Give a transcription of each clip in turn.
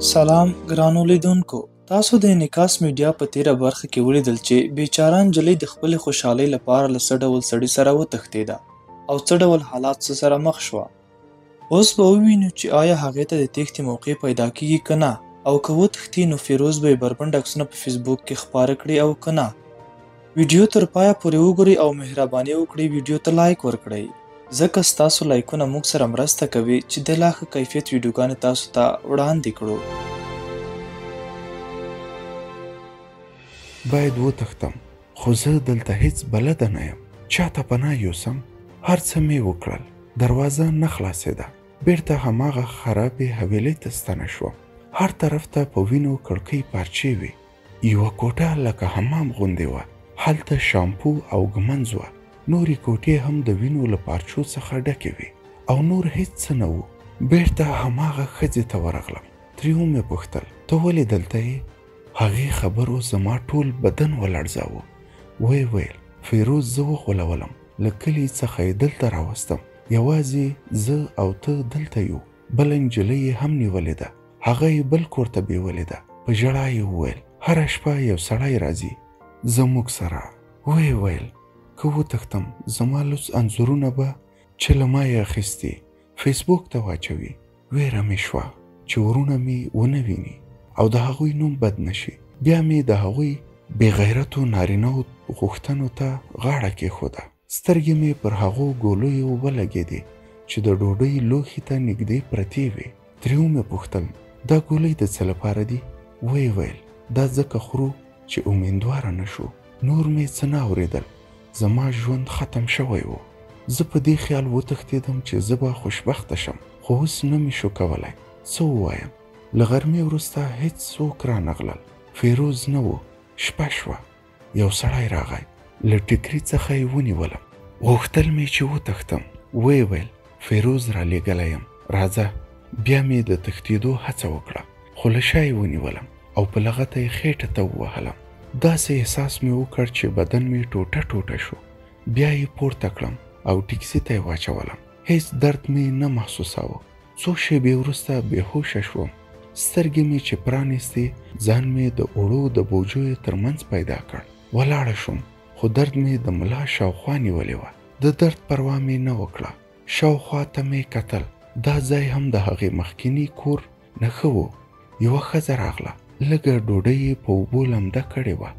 سلام ګرانو لیدونکو، تاسو د انعکاس میډیا په تیره برخه کې ولیدل چې بیچاره نجلۍ د خپلې خوشحالۍ لپاره له څه ډول سړي سره وتښتېده او څه ډول حالات سره مخ شوه. اوس به ووینو چې آیا هغې ته د تېښتې موقع پیدا کیږي که نه، او که وتښتي نو فیروز به یې بربنډ عکسونه په فیسبوک کې خپاره کړي او که نه. ویډیو تر پایه پورې وګورئ او مهرباني وکړئ ویډیو ته لایک ورکړئ، ځکه ستاسو لایکونه موږ سره مرسته کوي چې د لا ښه کیفیت ویډیوګانې تاسو ته وړاندې کړو. باید وتښتم، خو زه دلته هیڅ بلده نه یم. چاته پناه یوسم؟ هر څه مې وکړل، دروازه نه خلاصېده. بیرته هماغه خرابې حویلۍ ته ستنه شوم. هر طرف ته په وینو کړکۍ پارچې وې. یوه کوټه لکه حمام غوندې وه. هلته شامپو او ږمنځ وه. نورې کوټې هم د وینو له پارچو څخه ډکې وې او نور هیڅ څه نه وو. بیرته هماغه ښځې ته ورغلم. ترې ومې پوښتل، ته ولې دلته یې؟ هغې خبرو زما ټول بدن ولړزاوه. ویې ویل، فیروز زه وغولولم، له کلي څخه یې دلته راوستم. یوازې زه او ته دلته یو. بله نجلۍ یې هم نیولې ده، هغه یې بل کور ته بیولې ده. په ژړا یې وویل، هره شپه یو سړی راځي زموږ سره. ویې ویل، که وتښتم زما لوڅ انځورونه به چې له ما یې اخیستي فیسبوک ته واچوي. ویره مې شوه چې ورونه مې ونه ویني او د هغوی نوم بد نشي. بیا مې د هغوی بې غیرتو نارینهو غوښتنو ته غاړه کېښوده. سترګې مې پر هغو ګولیو ولګېدې چې د ډوډۍ لوښي ته نږدې پرتې وې. ترې ومې پوښتل، دا ګولۍ د څه لپاره دي؟ ویې ویل، دا ځکه خورو چې امیندواره نه شو. نور مې څه نه اورېدل. زما ژوند ختم شوی و. زه په دې خیال وتښتېدم چې زه به خوشبخته شم، خو اوس نه مې شو کولی څه ووایم. له غرمې وروسته هیڅ څوک رانغلل. فیروز نه و. شپه شوه. یو سړی راغی. له ټیکري څخه یې ونیولم. غوښتل مې چې وتښتم. ویې ویل، فیروز رالیږلی یم، راځه. بیا مې د تښتېدو هڅه وکړه، خو له شا یې ونیولم او په لغته یې خېټه ته ووهلم. داسې احساس مې وکړ چې بدن مې ټوټه ټوټه شو. بیا یې پورته کړم او ټیکسي ته یې واچولم. هیڅ درد مې نه محسوساوه. څو شېبې وروسته بېهوشه شوم. سترګې مې چې پرانیستې، ځان مې د اوړو د بوجیو ترمنځ پیدا کړ. ولاړه شوم، خو درد مې د ملا شاوخوا نیولې وه. د درد پروا مې نه وکړه. شاوخوا ته مې کتل. دا ځای هم د هغې مخکیني کور نه ښه و. یوه ښځه راغله. لږه ډوډۍ یې په اوبو لمده کړې وه.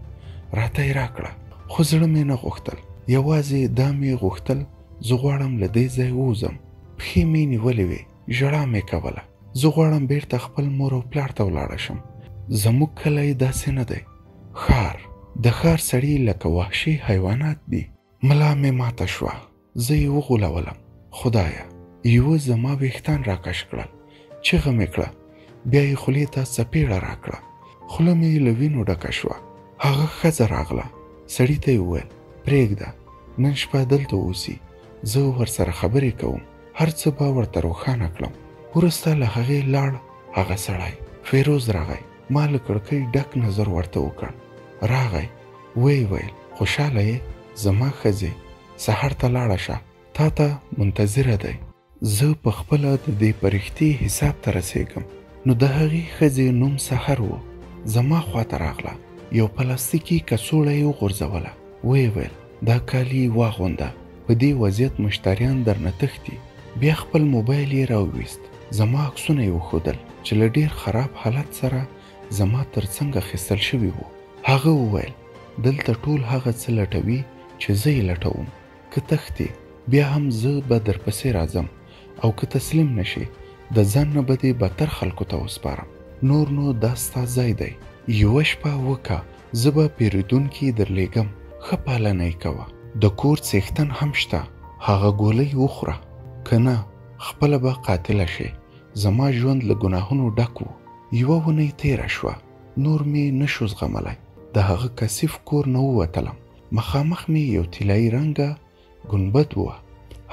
راته یې راکړه، خو زړه مې نه غوښتل. یوازې دا مې غوښتل زه غواړم له دې ځای ووځم. پښې مې نیولې وې، ژړا مې کوله. زه غواړم بیرته خپل مور او پلار ته ولاړه شم. زموږ کلی داسې نه دی. ښار، د ښار سړي لکه وحشي حیوانات دي. ملا مې ماته شوه. زه یې وغولولم. خدایه، یوه زما ویښتان راکش کړل. چیغه مې کړه. بیا یې خولې ته څپېړه راکړه. خوله مې له وینو ډکه شوه. هغه ښځه راغله. سړي ته یې وویل، پرېږده، نن شپه دلته اوسي، زه ورسره خبرې کوم، هر څه به ورته روښانه کړم. وروسته له هغې لاړ هغه سړی. فیروز راغی. ما له کړکۍ ډک نظر ورته وکړ. راغی. ویې ویل، خوشحاله یې؟ زما ښځې، سهار ته لاړه شه، تا ته منتظره دی. زه په خپله د دې پرښتې حساب ته رسېږم. نو د هغې ښځې نوم سحر و. زما خواته راغله. یو پلاستیکي کڅوړه یې وغورځوله. ویې ویل، دا کالي واغونده، په دې وضعیت مشتریان درنه تښتي. بیا خپل موبایل یې راوویست. زما عکسونه یې وښودل چې له ډېر خراب حالت سره زما تر څنګ اخیستل شوي وو. هغه وویل، دلته ټول هغه څه لټوي چې زه یې لټوم. که تښتې بیا هم زه به درپسې راځم، او که تسلیم نشي د ځان نه به دې بدتر خلکو ته وسپارم. نور نو دا ستا ځای دی. یوه شپه وکه، زه به پیرودونکي درلیږم. ښه پالنه یې کوه. د کور څښتن هم شته. هغه ګولۍ وخوره، که نه خپله به قاتله شي. زما ژوند له ګناهونو ډک و. یوه اونۍ تېره شوه. نور مې نه شو زغملی. د هغه کثیف کور نه ووتلم. مخامخ مې یو طلایي رنګه ګنبد وه.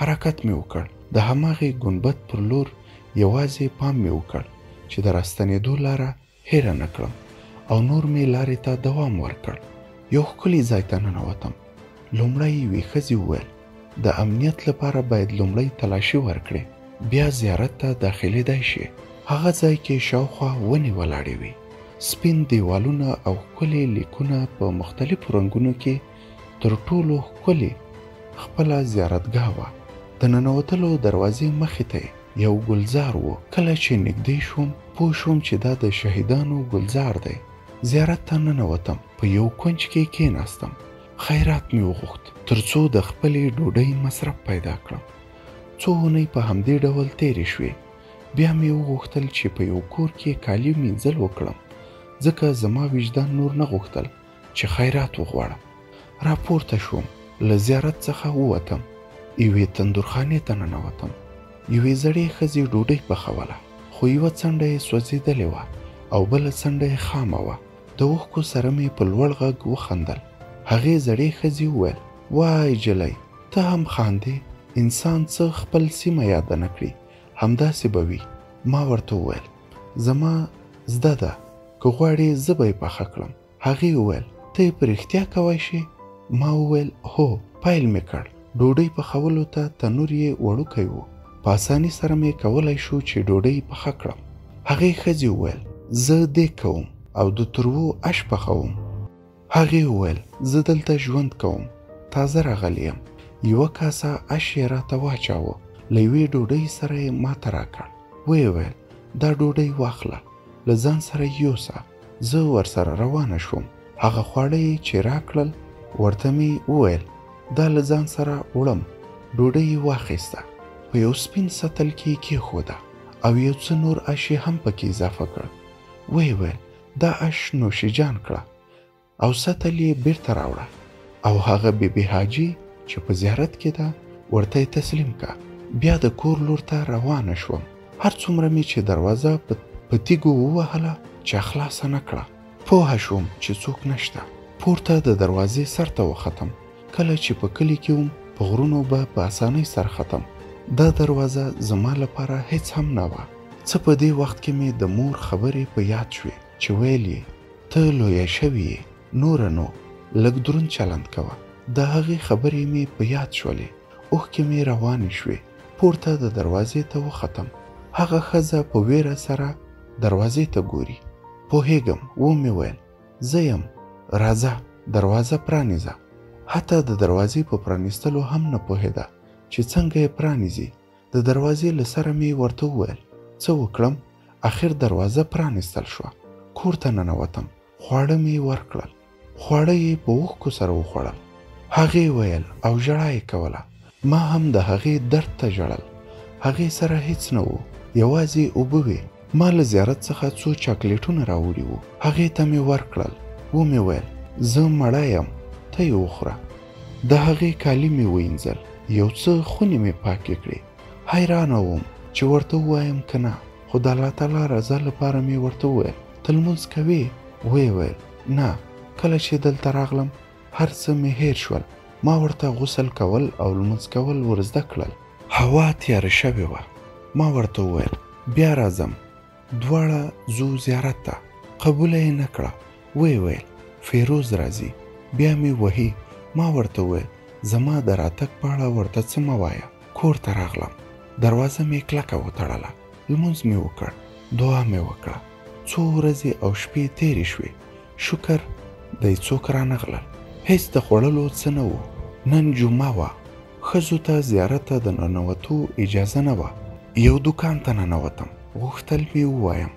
حرکت مې وکړ. د هماغې ګنبد پر لور یوازې پام مې وکړ چې د راستنېدو لاره هیره نه کړم، او نور مې لارې ته دوام ورکړ. یو ښکلي ځای ته ننوتم. لومړی یوې ښځې وویل، د امنیت لپاره باید لومړی تلاشي ورکړې، بیا زیارت ته داخلېدای شي. هغه ځای کې شاوخوا ونې ولاړې وې. سپین دیوالونه او ښکلي لیکونه په مختلفو رنګونو کې تر ټولو ښکلې خپله زیارتګاه وه. د ننوتلو دروازې مخې ته یو ګلزار و. کله چې نږدې شوم پوه شوم چې دا د شهیدانو ګلزار دی. زیارت ته ننوتم، په یو کونج کې کېناستم. خیرات مې وغوښت تر څو د خپلې ډوډۍ مصرف پیدا کړم. څو اونۍ په همدې ډول تېرې شوې. بیا مې وغوښتل چې په یو کور کې کالي مینځل وکړم، ځکه زما وجدان نور نه غوښتل چې خیرات وغواړم. راپورته شوم، له زیارت څخه ووتم، یوې تندورخانې ته ننوتم. یوې زړې ښځې ډوډۍ پخوله، خو یوه څنډه یې سوځېدلې وه او بله څنډه یې خامه وه. د اوښکو سره مې په لوړ غږ وخندل. هغې زړې ښځې وویل: وای جلۍ، ته هم خاندې؟ انسان څه خپل سیمه یاد نه کړي، همداسې به وي. ما ورته وویل: زما زده ده، که غواړې زه به یې پخه کړم. هغې وویل: ته یې په رښتیا کولی شې؟ ما وویل: هو. پیل مې کړ. ډوډۍ پخولو ته تنور یې وړوکی و. په اسانۍ سره مې کولی شو چې ډوډۍ پخه کړم. هغې ښځې وویل: زه دیګ کوم او د تروو اش پخوم. هغې وویل: زه دلته ژوند کوم، تازه راغلی یم. یوه کاسه اش یې راته واچاوه، له یوې ډوډۍ سره یې ماته راکړ. ویې ویل: دا ډوډۍ واخله، له ځان سره یوسه. زه ورسره روانه شوم. هغه خواړه یې چې راکړل ورته مې وویل: دا له ځان سره وړم. ډوډۍ یې واخیسته، په یو سپین سطل کې یې کېښوده او یو څه نور اش یې هم پکې اضافه کړ. ویې ویل: دا اش نوشیجان کړه او سطل یې بیرته راوړه او هغه بیبي حاجي چې په زیارت کې ده ورته یې تسلیم که. بیا د کور لور ته روانه شوم. هر څومره مې چې دروازه په تیږو ووهله چې خلاصه نه کړه، پوهه شوم چې څوک نشته. پورته د دروازې سر ته وختم. کله چې په کلي کې وم په غرونو به په اسانۍ سر ختم. دا دروازه زما لپاره هیڅ هم نه وه. څه په دې وخت کې مې د مور خبرې په یاد شوې چې ویل یې: ته لویه شوې یې، نوره نو لږ دروند چلند کوه. د هغې خبرې مې په یاد شولې. اوښکې مې روانې شوې. پورته د دروازې ته وختم. هغه ښځه په ویره سره دروازې ته ګوري. پوهېږم، ومې ویل: زه یم، راځه، دروازه پرانیزه. حتی د دروازې په پرانیستلو هم نه پوهېده چې څنګه یې پرانیزي. د دروازې له سره مې ورته وویل: څه وکړم؟ اخر دروازه پرانیستل شوه. کور ته ننوتم. خواړه مې ورکړل. خواړه یې په اوښکو سره وخوړل. هغې ویل او ژړا یې کوله. ما هم د هغې درد ته ژړل. هغې سره هیڅ نه و، یوازې اوبه وې. ما له زیارت څخه څو چاکلیټونه راوړي وو. هغې ته مې ورکړل. ومې ویل: زه مړه یم، ته یې وخوره. د هغې کالي مې وینځل، یو څه خونې مې پاکې کړې. حیرانه وم چې ورته ووایم که نه، خو د الله تعالی رضا لپاره مې ورته وویل: ته لمونځ کوې؟ ویې ویل: نه، کله چې دلته راغلم هر څه مې هیر شول. ما ورته غسل کول او لمونځ کول ور زده کړل. هوا تیاره شوې وه. ما ورته وویل: بیا راځم، دواړه ځو زیارت ته. قبوله یې نه کړه. ویې ویل: فیروز راځي. بیا مې وهي. ما ورته وویل: زما د راتګ په اړه ورته څه مه وایه. کور ته راغلم. دروازه مې کلکه وتړله. لمونځ مې وکړ. دعا مې وکړه. څو ورځې او شپې تېرې شوې. شکر دی څوک رانغلل. هیڅ د خوړلو څه نه و. نن جمعه وه. ښځو ته زیارت ته د ننوتو اجازه نه وه. یو دوکان ته ننوتم. غوښتل مې ووایم: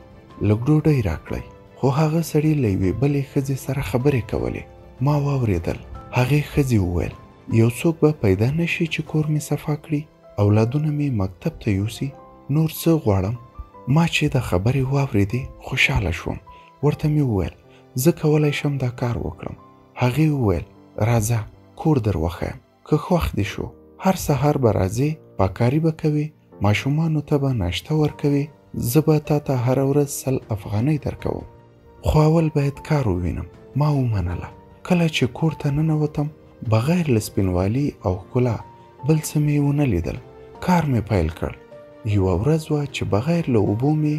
لږ ډوډۍ راکړئ. خو هغه سړي له یوې بلې ښځې سره خبرې کولې. ما واورېدل. هغې ښځې وویل: یو څوک به پیدا نه شي چې کور مې صفا کړي، اولادونه مې مکتب ته یوسي، نور څه غواړم؟ ما چې د خبرې واورېدې خوشحاله شوم. ورته مې وویل: زه کولی شم دا کار وکړم. هغې وویل: راځه، کور در وښیم. که خوښ دې شو، هر سهار به راځې، پاککاري به کوې، ماشومانو ته به ناشته ورکوې. زه به تا ته هره ورځ 100 افغانۍ درکوم. خو اول باید کار ووینم. ما ومنله. کله چې کور ته ننوتم، بغیر له سپینوالي او ښکلا بل څه مې ونه لیدل. کار مې پیل کړ. یوه ورځ وه چې بغیر له اوبو مې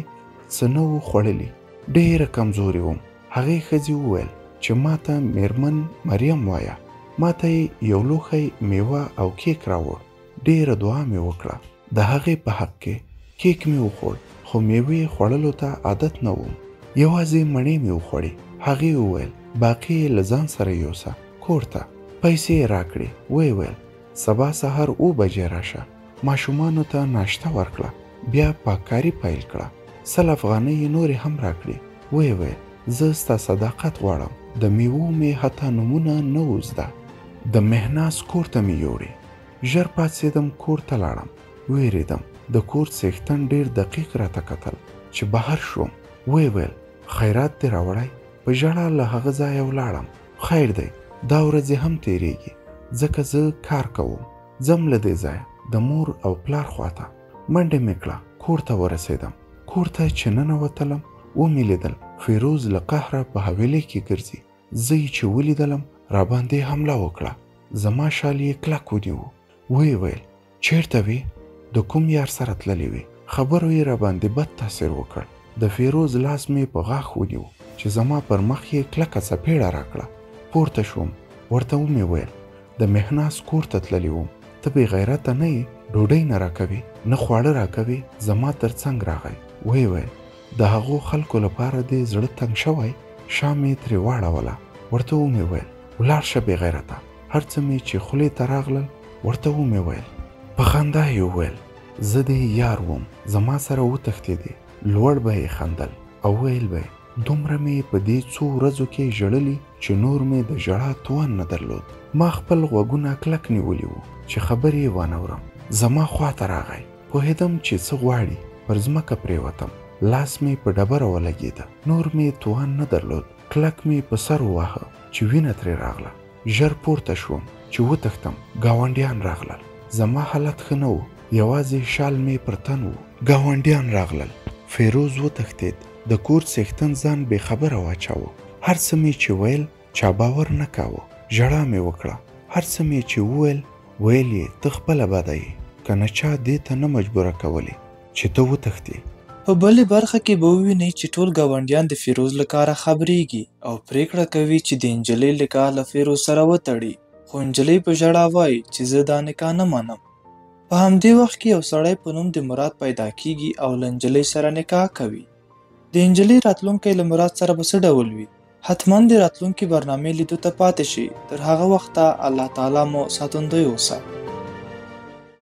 څه نه و خوړلي. ډېره کمزورې وم. هغې ښځې وویل چې ما ته میرمن مریم وایه. ما ته یې یو لوښی میوه او کیک راوړ. ډېره دعا مې وکړه. د هغې په حق کې کیک مې وخوړ، خو میوې خوړلو ته عادت نه وم. یوازې مڼې مې وخوړې. هغې وویل باقي یې له ځان سره یوسه کور ته. پیسې یې راکړې. ویې ویل سبا سهار 7 بجې راشه. ماشومانو ته ناشته ورکړه. بیا پاککاري پیل کړه. 100 افغانۍ یې نورې هم راکړې. ویې ویل زه ستا صداقت غواړم. د میوو مې حتی نومونه نه و زده. د مهناز کور ته مې یوړې. ژر پاڅېدم کور ته لاړم. ویرېدم. د کور څښتن ډېر دقیق راته کتل چې بهر شوم. ویې ویل خیرات دې راوړی؟ په ژړا له هغه ځایه ولاړم. خیر دی دا ورځې هم تېرېږي ځکه زه کار کوم. ځم له دې ځایه د مور او پلار خواته. منډه مې کړه. کور ته ورسېدم. کور ته چې ننوتلم ومې لیدل فیروز له قهره په حویلۍ کې ګرځي. زه یې چې ولیدلم راباندې حمله وکړه. زما شال یې کلک ونیو. ویې ویل چېرته وې؟ د کوم یار سره تللی وې؟ خبرو یې راباندې بد تاثیر وکړ. د فیروز لاس مې په غاښ ونیو چې زما پر مخ یې کلکه څپېړه راکړه. پورته شوم. ورته ومې ویل د مهناز کور ته تللی وم. ته بې غیرته نه یې؟ ډوډۍ نه راکوي نه خواړه راکوي. زما تر څنګ راغی. ویې ویل د هغو خلکو لپاره دې زړه تنګ شوی؟ شا مې ترې واړوله. ورته ومې ویل ولاړ شه بې غیرته. هر څه مې چې خولې ته راغلل ورته ومې ویل. په خندا یې وویل زه دې یار وم زما سره وتښتېدې. لوړ به یې خندل او ویل به دومره مې په دې څو ورځو کې ژړلي چې نور مې د ژړا توان نه درلود. ما خپل غوږونه کلک نیولي وو چې خبرې یې وانورم. زما خواته راغی. پوهېدم چې څه غواړي. پر ځمکه پرېوتم. لاس مې په ډبره ولګېده. نور مې توان نه درلود. کلک مې په سر وواهه چې وینه ترې راغله. ژر پورته شوم چې وتښتم. ګاونډیان راغلل. زما حالت ښه نه و. یوازې شال مې پر تن و. ګاونډیان راغلل. فیروز وتښتېد. د کور څښتن ځان بې خبره واچاوه. هر څه مې چې ویل چا باور نه کاوه. ژړا مې وکړه. هر څه مې چې ویل یې ته خپله بده یې که نه چا دې ته نه مجبوره کولی چې ته وتښتې. په بلې برخه کې به ووینئ چې ټول ګاونډیان د فیروز له کاره خبرېږي او پرېکړه کوي چې د نجلۍ نکاح له فیروز سره وتړي. خو نجلۍ په ژړا وایي چې زه دا نکاح نه منم. په همدې وخت کې یو سړی په نوم د مراد پیدا کیږي او له نجلۍ سره نکاح کوي. د نجلۍ راتلونکی له مراد سره به څه ډول وي؟ حتما د راتلونکي برنامې لیدو ته پاتې شي. تر هغه وخته الله تعالی مو ساتندوی اوسه.